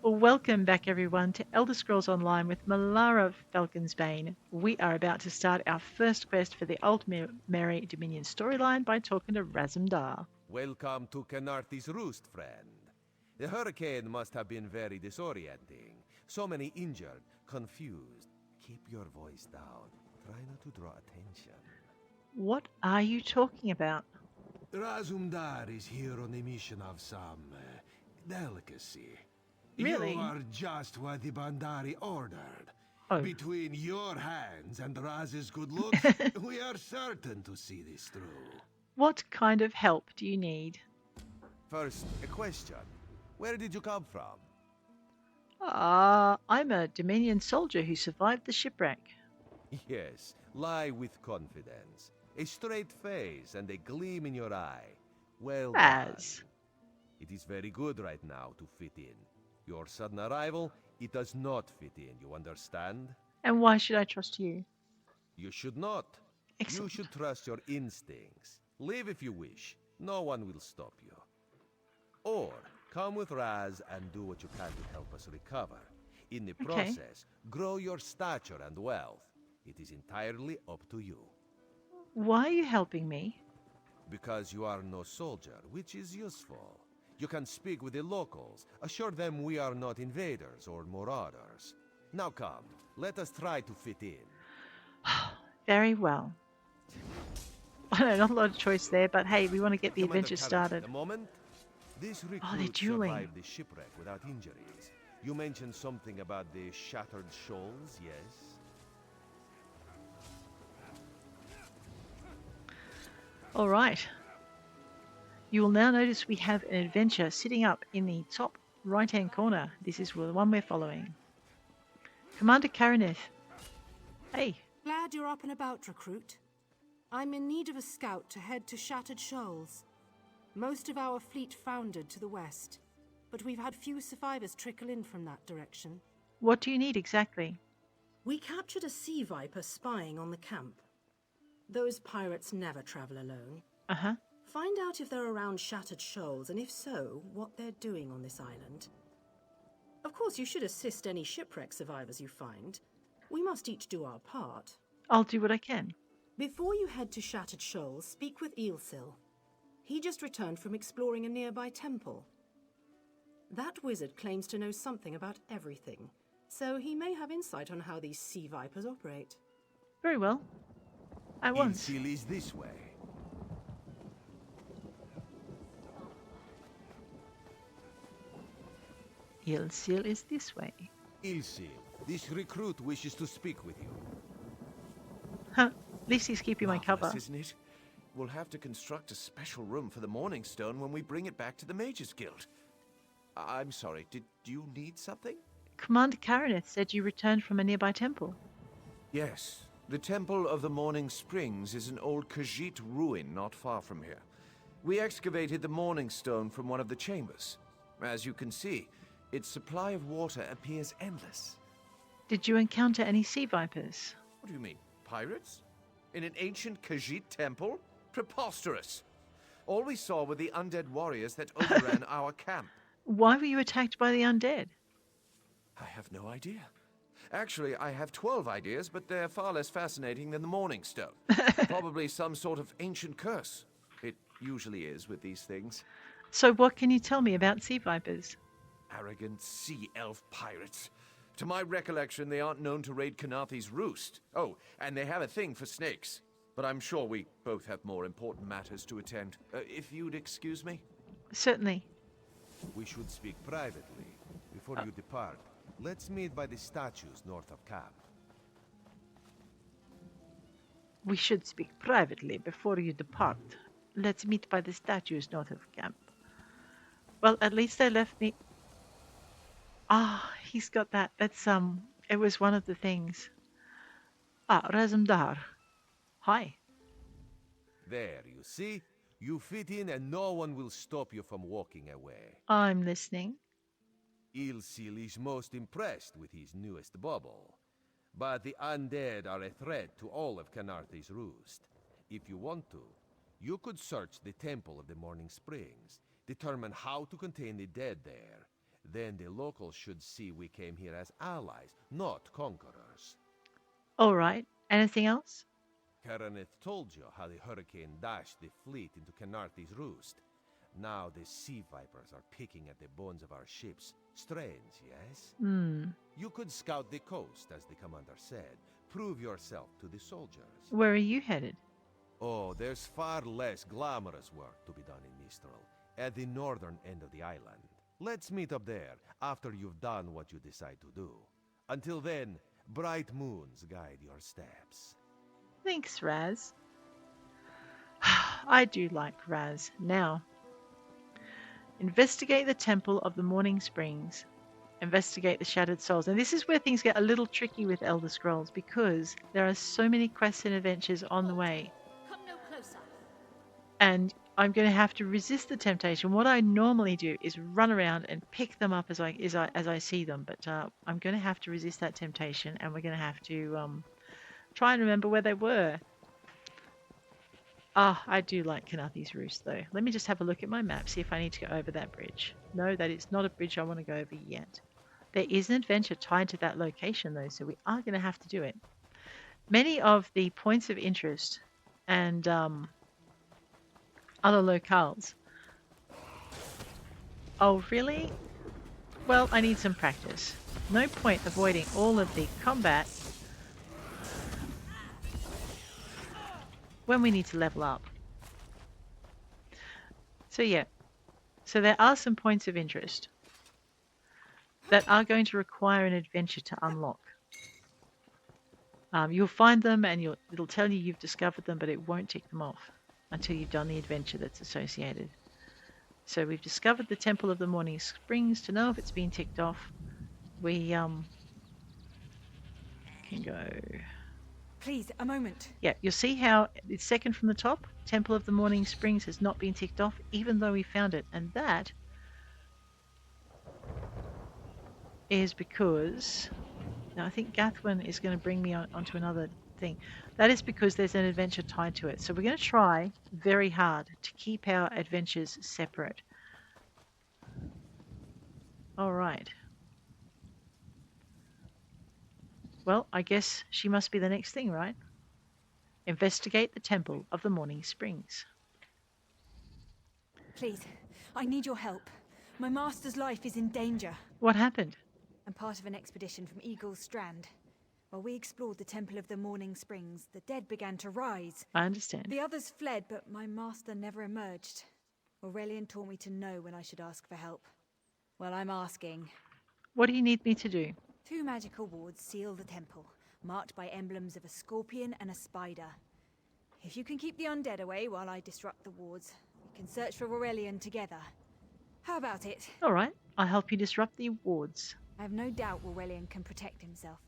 Welcome back, everyone, to Elder Scrolls Online with Melara Falcon's Bane. We are about to start our first quest for the Old Merry Dominion storyline by talking to Razumdar. Welcome to Khenarthi's Roost, friend. The hurricane must have been very disorienting. So many injured, confused. Keep your voice down. Try not to draw attention. What are you talking about? Razumdar is here on a mission of some delicacy. Really? You are just what the Bandari ordered. Oh. Between your hands and Raz's good looks, we are certain to see this through. What kind of help do you need? First, a question. Where did you come from? I'm a Dominion soldier who survived the shipwreck. Yes, lie with confidence. A straight face and a gleam in your eye. Well done. It is very good right now to fit in. Your sudden arrival, it does not fit in, you understand? And why should I trust you? You should not. Excellent. You should trust your instincts. Leave if you wish. No one will stop you. Or come with Raz and do what you can to help us recover. In the process, grow your stature and wealth. It is entirely up to you. Why are you helping me? Because you are no soldier, which is useful. You can speak with the locals, assure them we are not invaders or marauders. Now come, let us try to fit in. Very well. I know, not a lot of choice there, but hey, we want to get the Commander adventure Karinith, started. a moment. This they're recruit dueling. survived the shipwreck without injuries. You mentioned something about the shattered shoals, yes? All right. You will now notice we have an adventure sitting up in the top right-hand corner. This is the one we're following. Commander Karinith. Hey. Glad you're up and about, recruit. I'm in need of a scout to head to Shattered Shoals. Most of our fleet foundered to the west, but we've had few survivors trickle in from that direction. What do you need exactly? We captured a sea viper spying on the camp. Those pirates never travel alone. Uh-huh. Find out if they're around Shattered Shoals, and if so, what they're doing on this island. Of course, you should assist any shipwreck survivors you find. We must each do our part. I'll do what I can. Before you head to Shattered Shoals, speak with Ealcil. He just returned from exploring a nearby temple. That wizard claims to know something about everything, so he may have insight on how these sea vipers operate. Very well. At once. Ealcil is this way. Ealcil is this way. Ealcil, this recruit wishes to speak with you. Huh. At least he's keeping my cover. Isn't it? We'll have to construct a special room for the Morning Stone when we bring it back to the Mages Guild. I'm sorry, did you need something? Commander Karinith said you returned from a nearby temple. Yes. The Temple of the Morning Springs is an old Khajiit ruin not far from here. We excavated the Morning Stone from one of the chambers. As you can see, its supply of water appears endless. Did you encounter any sea vipers? What do you mean, pirates? In an ancient Khajiit temple? Preposterous! All we saw were the undead warriors that overran our camp. Why were you attacked by the undead? I have no idea. Actually, I have 12 ideas, but they're far less fascinating than the Morning Stone. Probably some sort of ancient curse. It usually is with these things. So what can you tell me about sea vipers? Arrogant sea elf pirates. To my recollection, they aren't known to raid Khenarthi's Roost. Oh, and they have a thing for snakes. But I'm sure we both have more important matters to attend. If you'd excuse me? Certainly. We should speak privately. Before you depart, let's meet by the statues north of camp. We should speak privately before you depart. Let's meet by the statues north of camp. Well, at least they left me... Ah, he's got that. That's, it was one of the things. Ah, Razumdar. Hi. There, you see? You fit in and no one will stop you from walking away. I'm listening. Ealcil is most impressed with his newest bauble. But the undead are a threat to all of Khenarthi's Roost. If you want to, you could search the Temple of the Morning Springs, determine how to contain the dead there. Then the locals should see we came here as allies, not conquerors. All right. Anything else? Karinith told you how the hurricane dashed the fleet into Khenarthi's Roost. Now the sea vipers are picking at the bones of our ships. Strange, yes? Hmm. You could scout the coast, as the commander said. Prove yourself to the soldiers. Where are you headed? Oh, there's far less glamorous work to be done in Mistral, at the northern end of the island. Let's meet up there, after you've done what you decide to do. Until then, bright moons guide your steps. Thanks, Raz. I do like Raz. Now, investigate the Temple of the Morning Springs. Investigate the Shattered Souls. And this is where things get a little tricky with Elder Scrolls, because there are so many quests and adventures on the way. Come no closer. And I'm going to have to resist the temptation. What I normally do is run around and pick them up as I see them. But I'm going to have to resist that temptation, and we're going to have to try and remember where they were. Ah, I do like Khenarthi's Roost, though. Let me just have a look at my map, see if I need to go over that bridge. No, that is not a bridge I want to go over yet. There is an adventure tied to that location, though, so we are going to have to do it. Many of the points of interest and other locales. Oh, really? Well, I need some practice. No point avoiding all of the combat when we need to level up. So yeah, so there are some points of interest that are going to require an adventure to unlock. You'll find them and it'll tell you you've discovered them, but it won't tick them off until you've done the adventure that's associated. So we've discovered the Temple of the Morning Springs. To know if it's been ticked off, we can go... Please, a moment. Yeah, you'll see how it's second from the top. Temple of the Morning Springs has not been ticked off, even though we found it. And that is because... Now, I think Gathwen is going to bring me onto another thing. That is because there's an adventure tied to it. So we're going to try very hard to keep our adventures separate. All right. Well, I guess she must be the next thing, right? Investigate the Temple of the Morning Springs. Please, I need your help. My master's life is in danger. What happened? I'm part of an expedition from Eagle's Strand. While we explored the Temple of the Morning Springs, the dead began to rise. I understand. The others fled, but my master never emerged. Rurelion taught me to know when I should ask for help. Well, I'm asking. What do you need me to do? 2 magical wards seal the temple, marked by emblems of a scorpion and a spider. If you can keep the undead away while I disrupt the wards, we can search for Rurelion together. How about it? All right, I'll help you disrupt the wards. I have no doubt Rurelion can protect himself.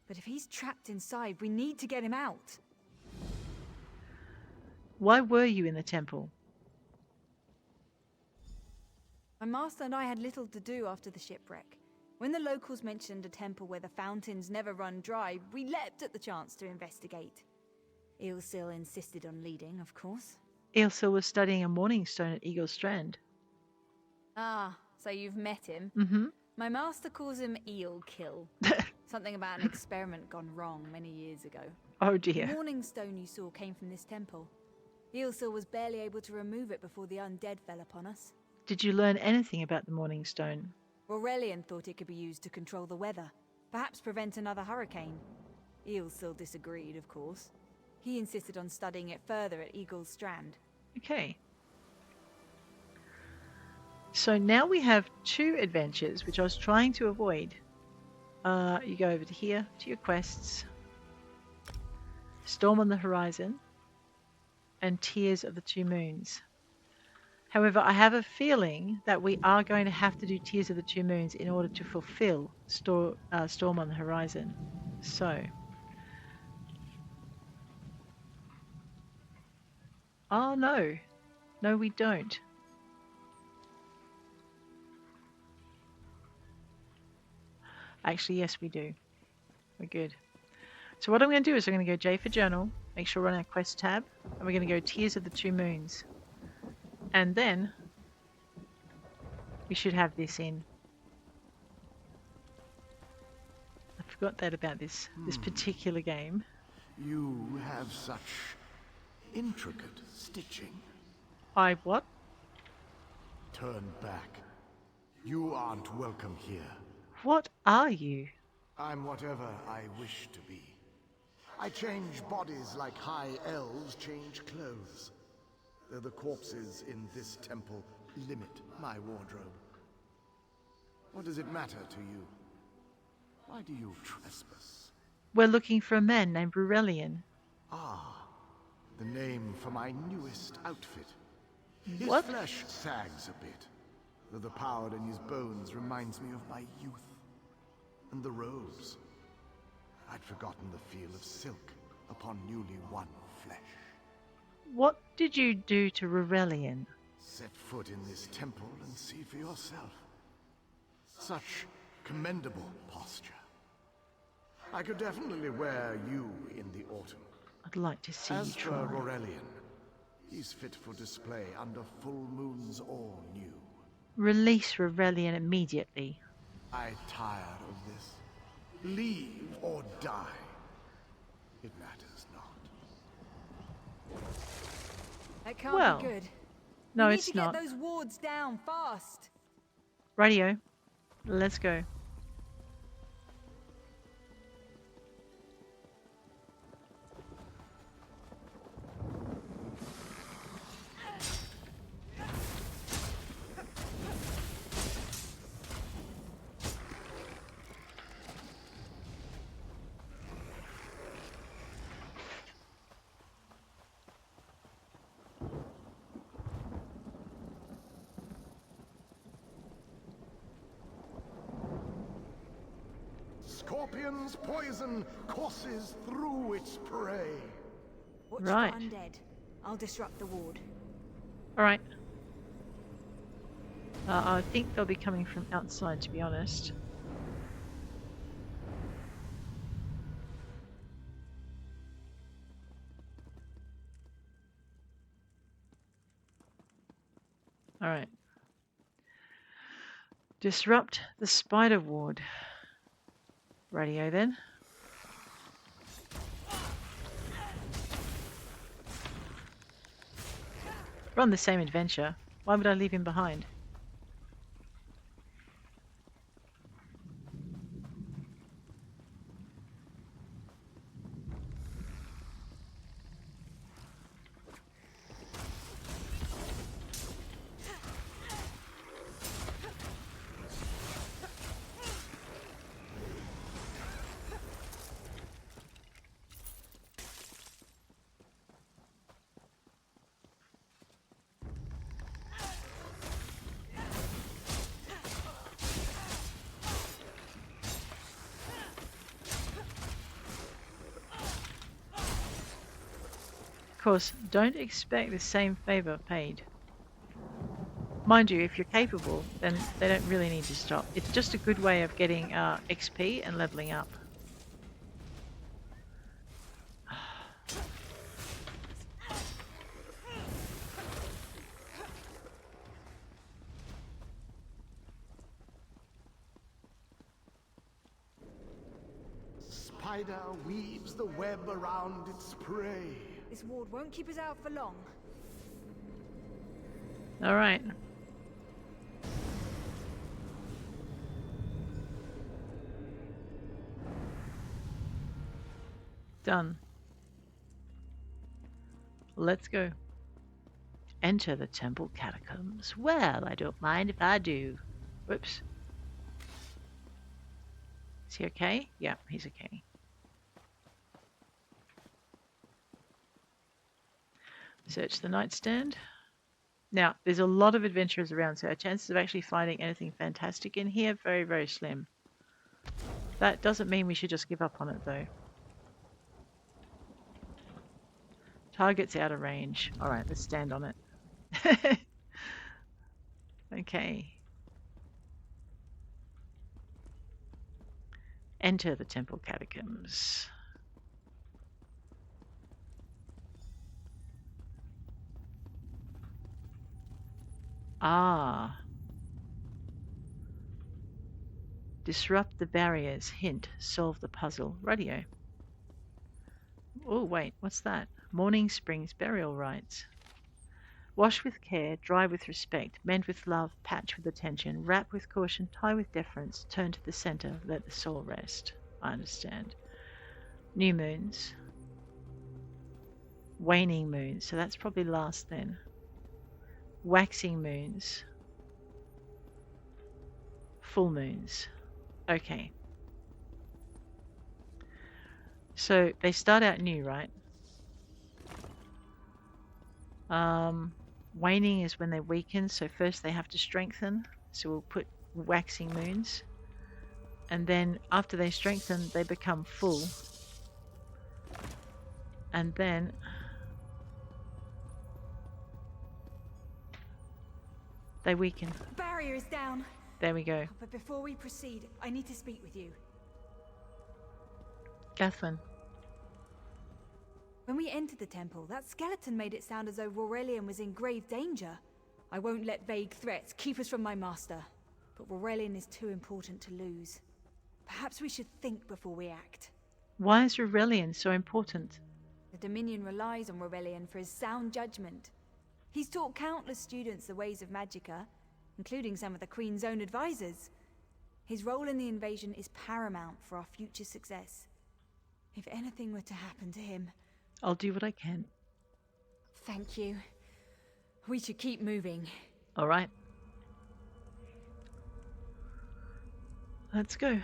But if he's trapped inside, we need to get him out. Why were you in the temple? My master and I had little to do after the shipwreck. When the locals mentioned a temple where the fountains never run dry, we leapt at the chance to investigate. Ealcil insisted on leading, of course. Ealcil was studying a morning stone at Eagle's Strand. Ah, so you've met him? Mm-hmm. My master calls him Ealcil. Something about an experiment gone wrong many years ago. Oh The dear. morning stone you saw came from this temple. Ealcil was barely able to remove it before the undead fell upon us. Did you learn anything about the morning stone? Rurelion thought it could be used to control the weather, perhaps prevent another hurricane. Ealcil disagreed, of course. He insisted on studying it further at Eagle's Strand. Okay. So now we have 2 adventures, which I was trying to avoid. You go over to here, to your quests. Storm on the Horizon. And Tears of the 2 Moons. However, I have a feeling that we are going to have to do Tears of the 2 Moons in order to fulfill Storm on the Horizon. So... Oh no. No, we don't. Actually, yes, we do. We're good. So what I'm going to do is I'm going to go J for Journal, make sure we're on our quest tab, and we're going to go Tears of the 2 Moons. And then we should have this in. forgot that about this particular game. You have such intricate stitching. I what? Turn back. You aren't welcome here. What are you? I'm whatever I wish to be. I change bodies like high elves change clothes. Though the corpses in this temple limit my wardrobe. What does it matter to you? Why do you trespass? We're looking for a man named Rurelion. Ah, the name for my newest outfit. His What? flesh sags a bit, though the power in his bones reminds me of my youth. And the robes. I'd forgotten the feel of silk upon newly won flesh. What did you do to Rurelion? Set foot in this temple and see for yourself. Such commendable posture. I could definitely wear you in the autumn. I'd like to see As you for try. Rurelion, he's fit for display under full moons or new. Release Rurelion immediately. I tire of this. Leave or die. It matters not. That can't Well, be good. No, we it's need to not. get those wards down fast. Radio. Let's go. Scorpion's poison courses through its prey. Watch Right. for undead. I'll disrupt the ward. Alright. I think they'll be coming from outside, to be honest. Alright. Disrupt the spider ward. Radio then. We're on the same adventure. Why would I leave him behind? Of course, don't expect the same favor paid. Mind you, if you're capable, then they don't really need to stop. It's just a good way of getting XP and leveling up. Spider weaves the web around its prey. This ward won't keep us out for long. Alright. Done. Let's go. Enter the temple catacombs. Well, I don't mind if I do. Whoops. Is he okay? Yeah, he's okay. Search the nightstand. Now, there's a lot of adventurers around, so our chances of actually finding anything fantastic in here, very, very slim. That doesn't mean we should just give up on it, though. Target's out of range. Alright, let's stand on it. Okay. Enter the temple catacombs. Ah. Disrupt the barriers. Hint. Solve the puzzle. Radio. Oh, wait. What's that? Morning Springs burial rites. Wash with care, dry with respect, mend with love, patch with attention, wrap with caution, tie with deference, turn to the center, let the soul rest. I understand. New moons. Waning moons, so that's probably last then. Waxing moons. Full moons. Okay. So they start out new, right? Waning is when they weaken, so first they have to strengthen. So we'll put waxing moons. And then after they strengthen, they become full. And then they weaken. The barrier is down. There we go. But before we proceed, I need to speak with you. Gathwen. When we entered the temple, that skeleton made it sound as though Rurelion was in grave danger. I won't let vague threats keep us from my master. But Rurelion is too important to lose. Perhaps we should think before we act. Why is Rurelion so important? The Dominion relies on Rurelion for his sound judgment. He's taught countless students the ways of Magicka, including some of the Queen's own advisors. His role in the invasion is paramount for our future success. If anything were to happen to him... I'll do what I can. Thank you. We should keep moving. All right. Let's go.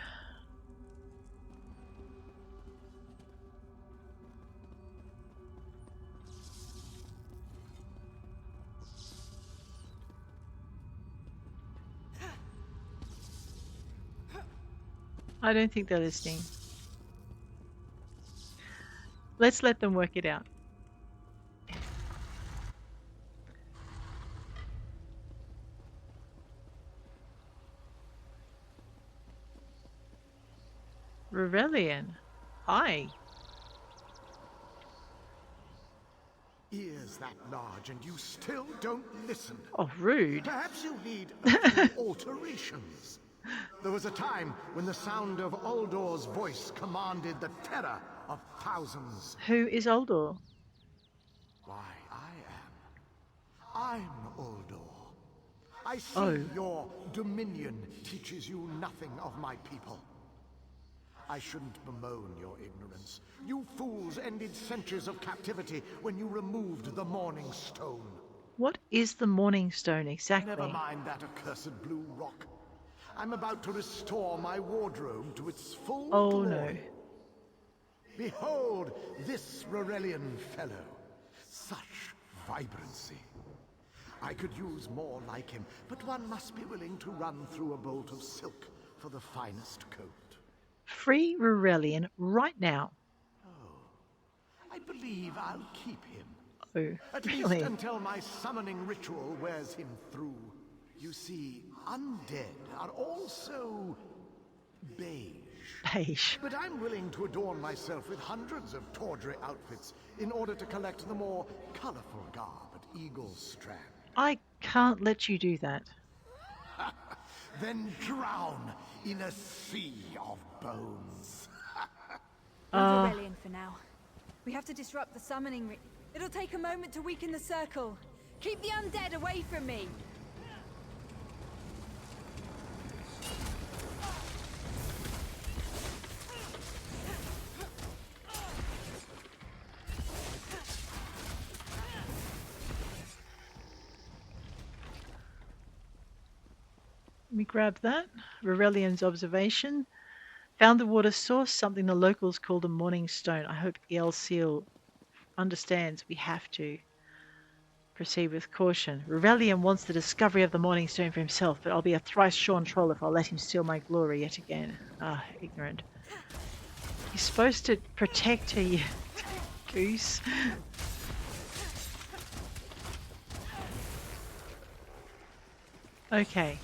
I don't think they're listening. Let's let them work it out. Rurelion. Hi. Ears that large and you still don't listen. Oh, rude. Perhaps you need a few alterations. There was a time when the sound of Uldor's voice commanded the terror of thousands. Who is Uldor? Why, I'm Uldor. I see your dominion teaches you nothing of my people. I shouldn't bemoan your ignorance. You fools ended centuries of captivity when you removed the Morning Stone. What is the Morning Stone exactly? Never mind that accursed blue rock. I'm about to restore my wardrobe to its full glory. No. Behold this Rurelion fellow. Such vibrancy. I could use more like him, but one must be willing to run through a bolt of silk for the finest coat. Free Rurelion right now. I believe I'll keep him. Oh, At really? least until my summoning ritual wears him through. You see, undead are also beige. Beige. But I'm willing to adorn myself with hundreds of tawdry outfits in order to collect the more colorful garb at Eagle's Strand. I can't let you do that. Then drown in a sea of bones. Rurelion for now. We have to disrupt the summoning It'll take a moment to weaken the circle. Keep the undead away from me. Let me grab that. Rurelion's observation. Found the water source, something the locals call the Morning Stone. I hope Ealcil understands we have to proceed with caution. Rurelion wants the discovery of the Morning Stone for himself, but I'll be a thrice shorn troll if I'll let him steal my glory yet again. Ah, ignorant. He's supposed to protect her, you goose. Okay.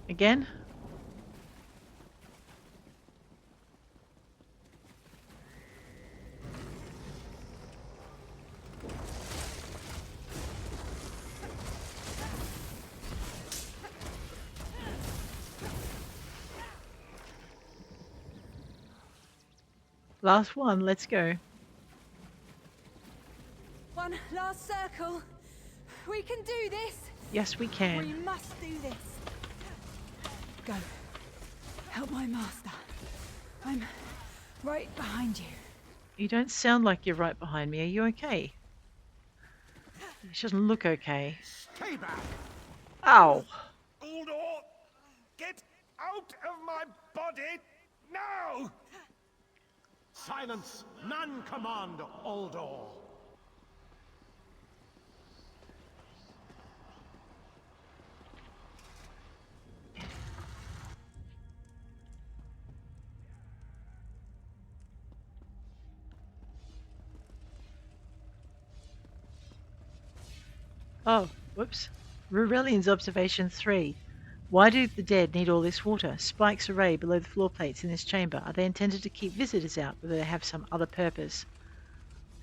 Again? Last one, let's go. One last circle. We can do this. Yes, we We can. must do this. Go. Help my master. I'm right behind you. You don't sound like you're right behind me. Are you okay? She doesn't look okay. Stay back! Ow! Uldor! Get out of my body now! Silence! None command Uldor! Oh, whoops. Rurelion's observation 3. Why do the dead need all this water? Spikes array below the floor plates in this chamber. Are they intended to keep visitors out, or do they have some other purpose?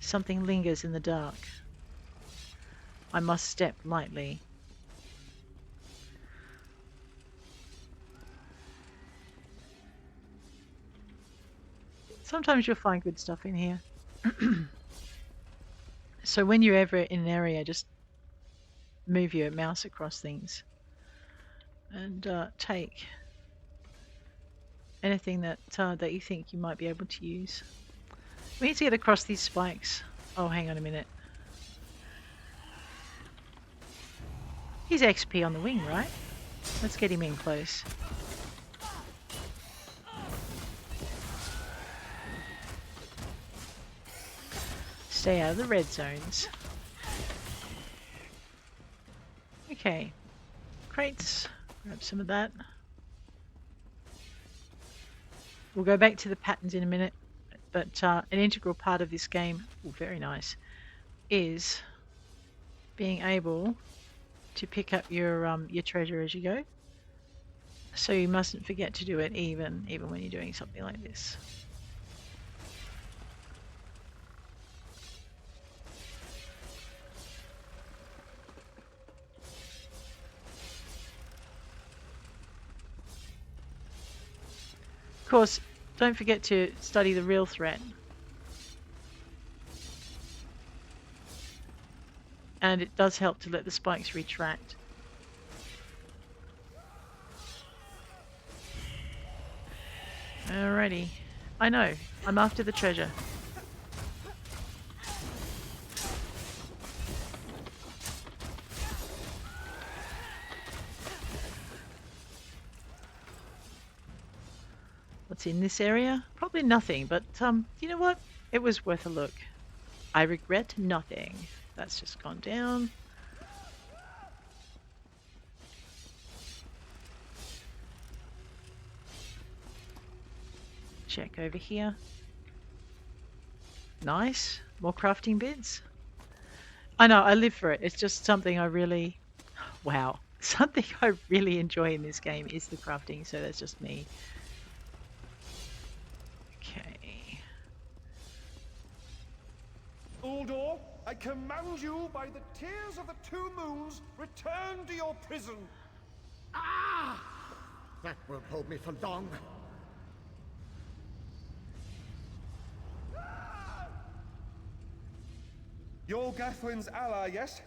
Something lingers in the dark. I must step lightly. Sometimes you'll find good stuff in here. So when you're ever in an area, just move your mouse across things and take anything that that you think you might be able to use. We need to get across these spikes. Oh, hang on a minute. He's XP on the wing, right? Let's get him in close. Stay out of the red zones. Okay. Crates. Grab some of that. We'll go back to the patterns in a minute. But an integral part of this game, very nice, is being able to pick up your treasure as you go. So you mustn't forget to do it even when you're doing something like this. Of course, don't forget to study the real threat. And it does help to let the spikes retract. Alrighty. I know. I'm after the treasure. What's in this area? Probably nothing, but you know what? It was worth a look. I regret nothing. That's just gone down. Check over here. Nice. More crafting bits. I know, I live for it. It's just something I really... Wow. Something I really enjoy in this game is the crafting, so that's just me. Okay. Uldor, I command you by the tears of the two moons, return to your prison. Ah! That won't hold me for long. You're Gathwen's ally, yes?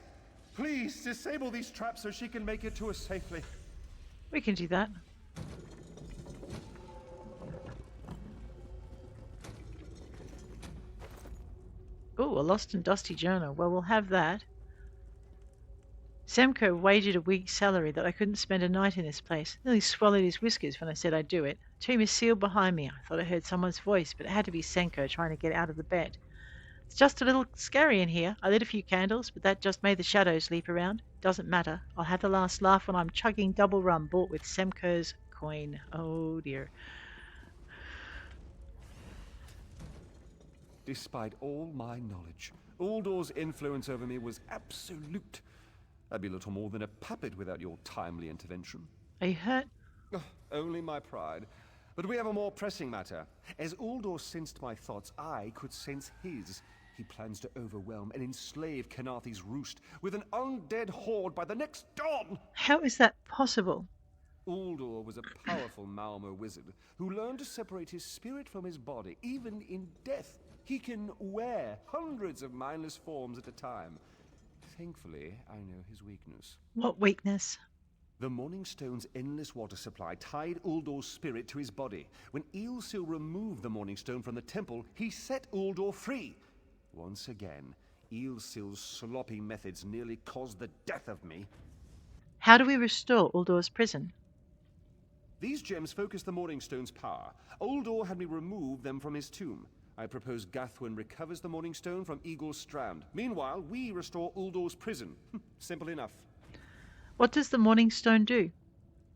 Please disable these traps so she can make it to us safely. We can do that. Oh, a lost and dusty journal. Well, we'll have that. Semko wagered a week's salary that I couldn't spend a night in this place. Nearly swallowed his whiskers when I said I'd do it. Tomb is sealed behind me. I thought I heard someone's voice, but it had to be Senko trying to get out of the bed. It's just a little scary in here. I lit a few candles, but that just made the shadows leap around. Doesn't matter. I'll have the last laugh when I'm chugging double rum bought with Semko's coin. Oh dear. Despite all my knowledge, Uldor's influence over me was absolute. I'd be little more than a puppet without your timely intervention. Are you hurt? Oh, only my pride. But we have a more pressing matter. As Uldor sensed my thoughts, I could sense his. He plans to overwhelm and enslave Khenarthi's Roost with an undead horde by the next dawn. How is that possible? Uldor was a powerful Malmo wizard who learned to separate his spirit from his body, even in death. He can wear hundreds of mindless forms at a time. Thankfully, I know his weakness. What weakness? The Morning Stone's endless water supply tied Uldor's spirit to his body. When Ealcil removed the Morning Stone from the temple, he set Uldor free. Once again, Ealcil's sloppy methods nearly caused the death of me. How do we restore Uldor's prison? These gems focus the Morning Stone's power. Uldor had me remove them from his tomb. I propose Gathwen recovers the Morning Stone from Eagle's Strand. Meanwhile, we restore Uldor's prison. Simple enough. What does the Morning Stone do?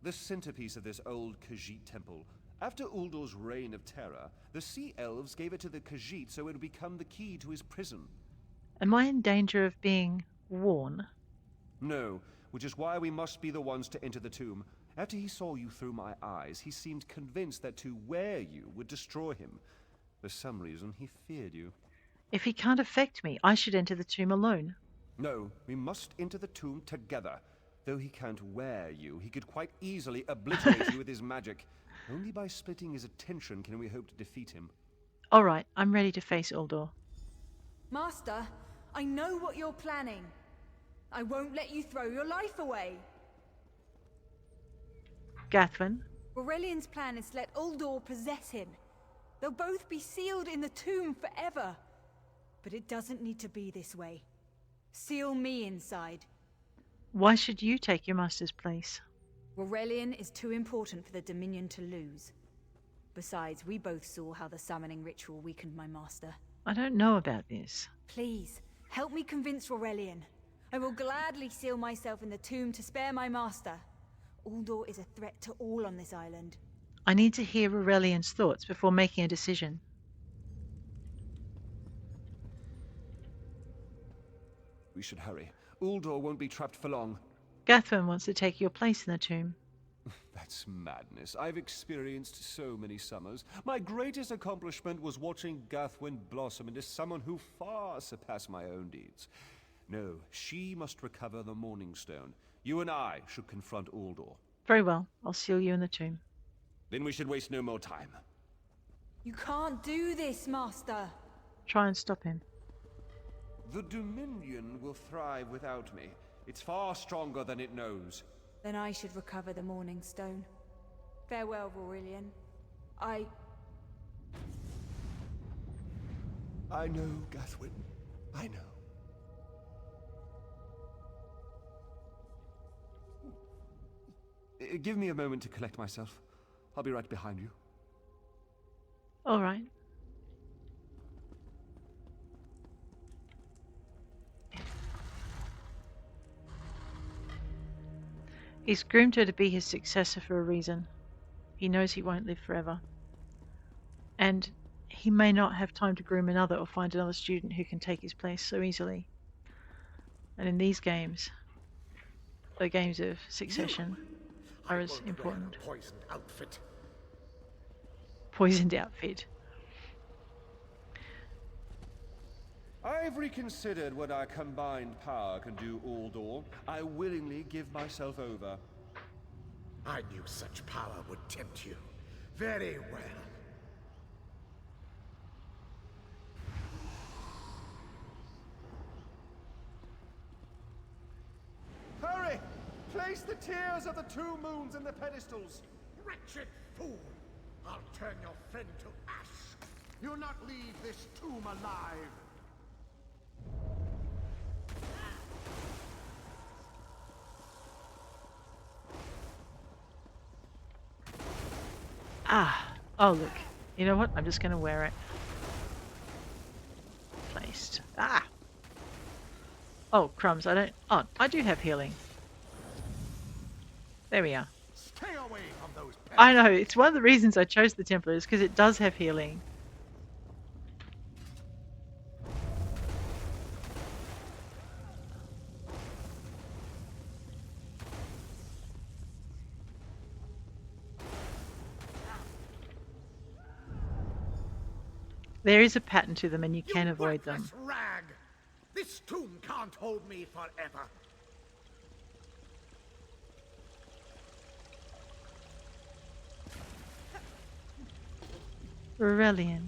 The centerpiece of this old Khajiit temple. After Uldor's reign of terror, the Sea Elves gave it to the Khajiit so it would become the key to his prison. Am I in danger of being worn? No, which is why we must be the ones to enter the tomb. After he saw you through my eyes, he seemed convinced that to wear you would destroy him. For some reason, he feared you. If he can't affect me, I should enter the tomb alone. No, we must enter the tomb together. Though he can't wear you, he could quite easily obliterate you with his magic. Only by splitting his attention can we hope to defeat him. All right, I'm ready to face Uldor. Master, I know what you're planning. I won't let you throw your life away. Gathwen? Rurelion's plan is to let Uldor possess him. They'll both be sealed in the tomb forever. But it doesn't need to be this way. Seal me inside. Why should you take your master's place? Rurelion is too important for the Dominion to lose. Besides, we both saw how the summoning ritual weakened my master. I don't know about this. Please, help me convince Rurelion. I will gladly seal myself in the tomb to spare my master. Uldor is a threat to all on this island. I need to hear Rurelion's thoughts before making a decision. We should hurry. Uldor won't be trapped for long. Gathwen wants to take your place in the tomb. That's madness. I've experienced so many summers. My greatest accomplishment was watching Gathwen blossom into someone who far surpassed my own deeds. No, she must recover the Morning Stone. You and I should confront Uldor. Very well, I'll seal you in the tomb. Then we should waste no more time. You can't do this, Master. Try and stop him. The Dominion will thrive without me. It's far stronger than it knows. Then I should recover the Morning Stone. Farewell, Rurelion. I know, Gathwen. I know. Give me a moment to collect myself. I'll be right behind you. All right. He's groomed her to be his successor for a reason. He knows he won't live forever. And he may not have time to groom another or find another student who can take his place so easily. And in these games, the games of succession are as important. Poisoned outfit. Poisoned outfit. I've reconsidered what our combined power can do, Uldor. I willingly give myself over. I knew such power would tempt you. Very well. Hurry! Place the tears of the two moons in the pedestals. Wretched fool! I'll turn your friend to ash. You'll not leave this tomb alive. Ah! Oh, look. You know what? I'm just going to wear it. Placed. Ah! Oh, crumbs. I don't... Oh, I do have healing. There we are. Stay away from those pets. I know. It's one of the reasons I chose the Templars, because it does have healing. There is a pattern to them and you can avoid them. Worthless rag! This tomb can't hold me forever. Rurelion.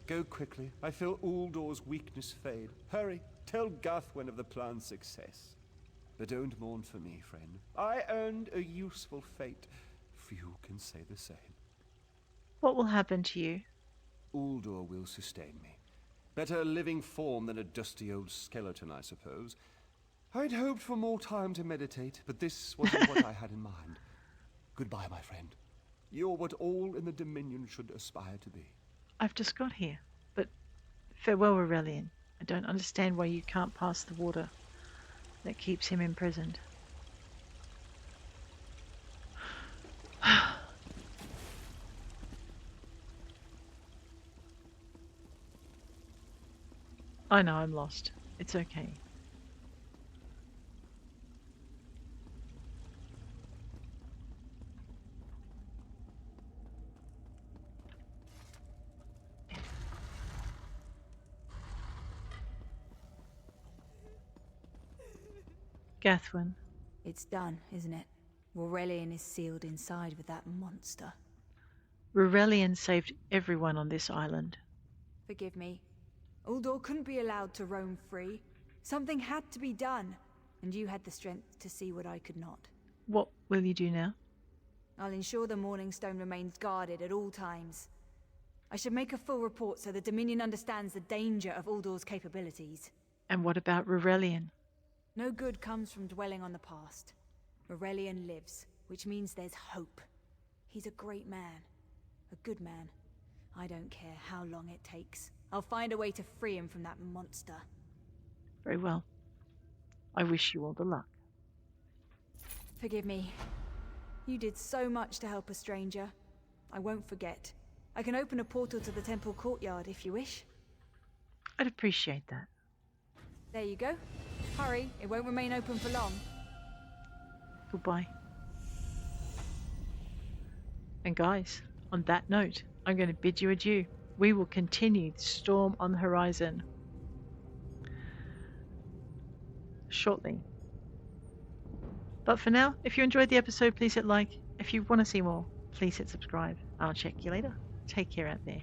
Go quickly. I feel Uldor's weakness fade. Hurry, tell Gathwen of the plan's success. But don't mourn for me, friend. I earned a useful fate. Few can say the same. What will happen to you? Uldor will sustain me. Better a living form than a dusty old skeleton, I suppose. I'd hoped for more time to meditate, but this wasn't what I had in mind. Goodbye, my friend. You're what all in the Dominion should aspire to be. I've just got here. But farewell, Rurelion. I don't understand why you can't pass the water that keeps him imprisoned. I know I'm lost. It's okay. Gathwen. It's done, isn't it? Rurelion is sealed inside with that monster. Rurelion saved everyone on this island. Forgive me. Uldor couldn't be allowed to roam free. Something had to be done, and you had the strength to see what I could not. What will you do now? I'll ensure the Morning Stone remains guarded at all times. I should make a full report so the Dominion understands the danger of Uldor's capabilities. And what about Rurelion? No good comes from dwelling on the past. Rurelion lives, which means there's hope. He's a great man. A good man. I don't care how long it takes. I'll find a way to free him from that monster. Very well. I wish you all the luck. Forgive me. You did so much to help a stranger. I won't forget. I can open a portal to the temple courtyard if you wish. I'd appreciate that. There you go. Hurry, it won't remain open for long. Goodbye. And guys, on that note, I'm going to bid you adieu. We will continue the storm on the horizon shortly. But for now, if you enjoyed the episode, please hit like. If you want to see more, please hit subscribe. I'll check you later. Take care out there.